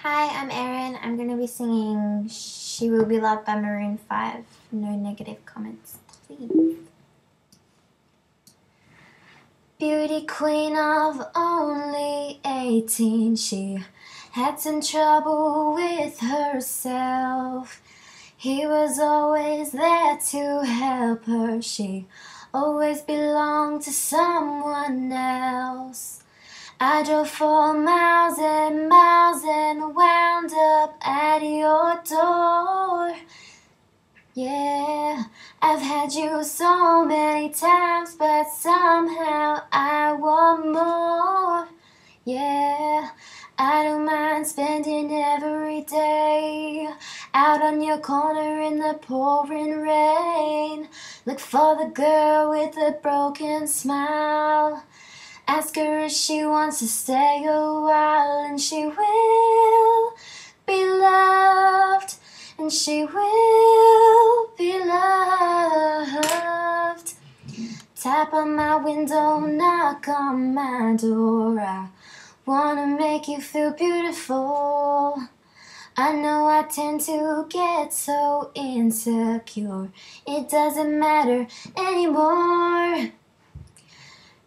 Hi, I'm Erin. I'm going to be singing She Will Be Loved by Maroon 5. No negative comments, please. Beauty queen of only 18, she had some trouble with herself. He was always there to help her. She always belonged to someone else. I drove 4 miles and miles and wound up at your door. Yeah, I've had you so many times, but somehow I want more. Yeah, I don't mind spending every day out on your corner in the pouring rain. Look for the girl with the broken smile. Ask her if she wants to stay a while, and she will be loved, and she will be loved. Tap on my window, knock on my door. I wanna make you feel beautiful. I know I tend to get so insecure. It doesn't matter anymore.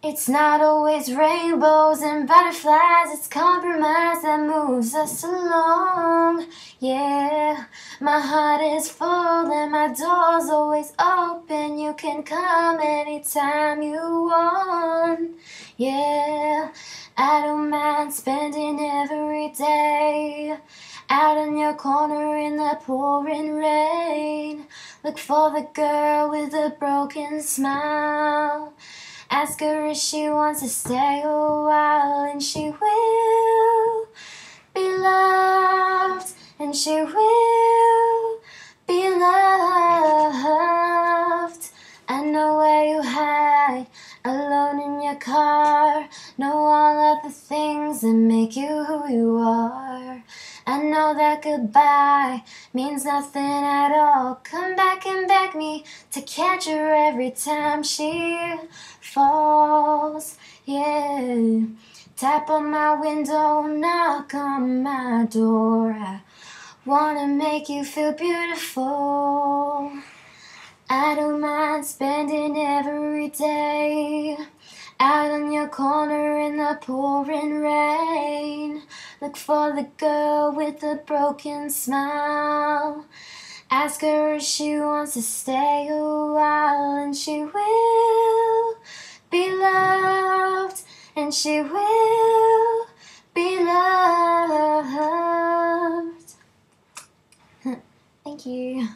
It's not always rainbows and butterflies, it's compromise that moves us along. Yeah, my heart is full and my door's always open. You can come anytime you want. Yeah, I don't mind spending every day out in your corner in the pouring rain. Look for the girl with the broken smile. Ask her if she wants to stay a while, and she will be loved, and she will be loved. I know where you hide, alone in your car. Know all of the things that make you who you are. I know that goodbye means nothing at all. Come back and beg me to catch her every time she falls. Yeah, tap on my window, knock on my door. I wanna make you feel beautiful. I don't mind spending every day out on your corner in the pouring rain. Look for the girl with the broken smile. Ask her if she wants to stay a while, and she will be loved, and she will be loved. Thank you.